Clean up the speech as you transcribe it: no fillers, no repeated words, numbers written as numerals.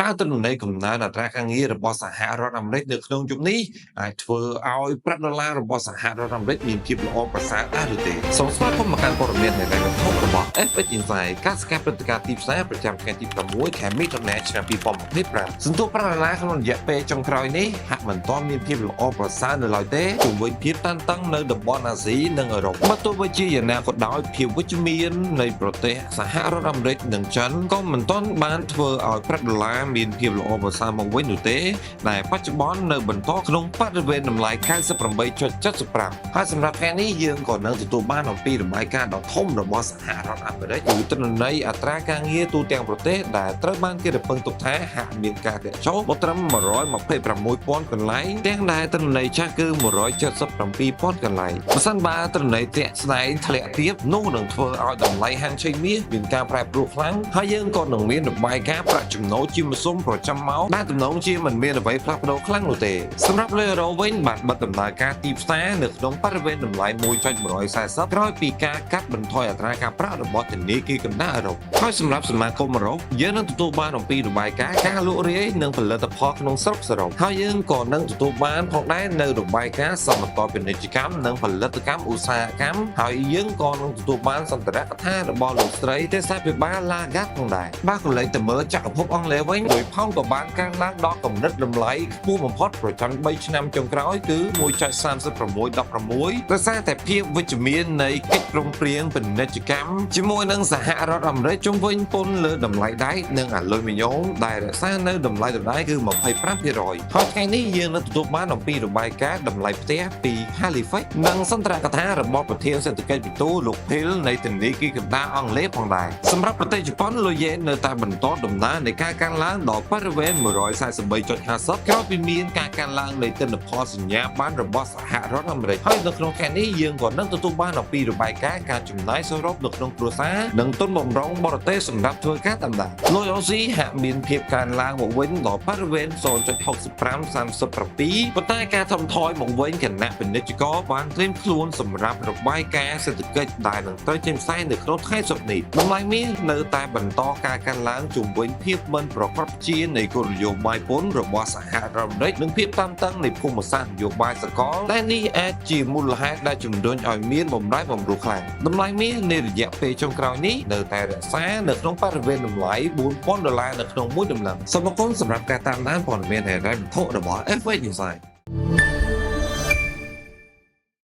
ើទិន្នន័យកំណើនអត្រាការងាររបស់សហរដ្ឋអាមេរិកនៅក្នុងយុគនេះអាចធ្វើឲ្យប្រាក់ដុល្លាររបស់សហរដ្ឋអាមេរិកមានភាពល្អប្រសើរដែរឬទេសូមស្វាគមន៍មកកាន់ព័ត៌មាននៃរ៉ែវត្ថុរបស់ FX Insight ការស្កាត់ព្រឹត្តិការណ៍ទីផ្សារប្រចាំថ្ងៃទី6ខែមិថុនាឆ្នាំ2025សន្ទុះប្រាក់ដុល្លារក្នុងរយៈពេលចុងក្រោយនេះហាក់មិនទាន់មានភាពល្អប្រសើរនៅឡើយទេជុំវិញភាពតានតឹងនៅតំបន់អាស៊ីនិងអឺរ៉ុបបើទោះបីជាយ៉ាងណាក៏ដោយភាពវិជ្ជមាននៃប្រទេសសហរដ្ឋអាមេរិកនិងចិនក៏មិនទាន់បានធ្វើឲ្យប្រាក់ដុល្លារមានភាពល្អប្រសើរមកវិញនោះទេដែលបច្ចុប្បន្ននៅបន្តក្នុងបរិវេណតម្លៃ 98.75 ហើយសម្រាប់ថ្ងៃនេះយើងក៏នឹងទទួលបានអំពីរបាយការណ៍ដ៏ធំរបស់សហរដ្ឋអាមេរិកគឺទិន្នន័យអត្រាការងារទូទាំងប្រទេសដែលត្រូវបានគេរំពឹងទុកថាហាក់មានការធ្លាក់ចុះមកត្រឹម 126,000 កន្លែងទាំងដែលទិន្នន័យចាស់គឺ 177,000 កន្លែងបើសិនបើទិន្នន័យធ្លាក់ស្ដែងធ្លាក់ទៀតនោះនឹងធ្វើឲ្យតម្លៃហាងឆេងមាសមានការប្រែប្រួលខ្លាំងហើយយើងក៏នឹងមានរបាយការណ៍ប្រាក់ចំណូលជាមធ្យមប្រចាំម៉ោងដែលទំនងជាមិនមានអ្វីផ្លាស់ប្ដូរខ្លាំងនោះទេសម្រាប់លើអឺរ៉ូវិញបានបិទដំណើរការទីផ្សារនៅក្នុងបរិវេណតម្លៃ 1.140 ក្រោយពីការកាត់បន្ថយអត្រាការប្រាក់របស់ធនាគារកណ្ដាលអឺរ៉ុបហើយសម្រាប់សមាគមអឺរ៉ុបយើងនឹងទទួលបានអំពីរបាយការណ៍ការលក់រាយនិងផលិតផលក្នុងស្រុកសរុបហើយយើងក៏នឹងទទួលបានផងដែរនៅរបាយការណ៍សមត្ថពាណិជ្ជកម្មនិងផលិតកម្មឧស្សាហកម្មហើយយើងក៏នឹងទទួលបានសន្ទរកថារបស់លោកស្រីទេសាភិបាល Lagarde ផងដែរបើកន្លែងទៅមើលចក្រភពអង់គ្លេសវិញដោយផោនក៏បានកើនឡើងដល់កម្រិតតម្លៃខ្ពស់បំផុតប្រចាំ3ឆ្នាំចុងក្រោយគឺ 1.3616 ដោយសារតែភាពវិជ្ជមាននៃកិច្ចព្រមព្រៀងពាណិជ្ជកម្មជាមួយនឹងសហរដ្ឋអាមេរិកជុំវិញពន្ធលើតម្លៃដែកនិងអាលុយមីញ៉ូមដែលរក្សានៅតម្លៃដដែលគឺ 25% ហើយថ្ងៃនេះយើងនឹងទទួលបានអំពីរបាយការណ៍តម្លៃផ្ទះពី Halifax និងសន្ទរកថារបស់ប្រធានសេដ្ឋកិច្ចពិន្ទុលោក Phil នៃធនាគារកណ្ដាលអង់គ្លេសផងដែរសម្រាប់ប្រទេសជប៉ុនលុយយេននៅតែបន្តដំណើរនៃការកើនឡើងដល់បរិវេណ 143.50 ក្រោយពីមានការកើនឡើងនៃទិន្នផលសញ្ញាបត្ររបស់សហរដ្ឋអាមេរិកហើយនៅក្នុងខែនេះយើងក៏នឹងទទួលបានអំពីរបាយការណ៍ការចំណាយសរុបនៅក្នុងគ្រួសារនិងទុនបម្រុងបរទេសសម្រាប់ធ្វើការតាមដានលុយអូស៊ីហាក់មានភាពកើនឡើងមកវិញដល់បរិវេណ 0.6537 ប៉ុន្តែការថមថយមកវិញគណៈពាណិជ្ជករបានត្រៀមខ្លួនសម្រាប់របាយការណ៍សេដ្ឋកិច្ចដែលនឹងត្រូវចេញផ្សាយនៅក្នុងថ្ងៃសុក្រនេះតម្លៃមាសនៅតែបន្តការកើនឡើងជុំវិញភាពមិនប្រក្រតីជានៃគោលនយោបាយពន្ធរបស់សហរដ្ឋអាមេរិកនិងភាពតានតឹងនៃភូមិសាស្ត្រនយោបាយសកលតែនេះអាចជាមូលហេតុដែលជំរុញឲ្យមានបំរែបំរួលខ្លាំងតម្លៃមាសនៃរយៈពេលចុងក្រោយនេះនៅតែរក្សានៅក្នុងបរិវេណតម្លៃ $4,000 នៅក្នុងមួយតម្លឹងសូមអរគុណសម្រាប់ការតាមដានព័ត៌មានហិរញ្ញវត្ថុរបស់ FX Insight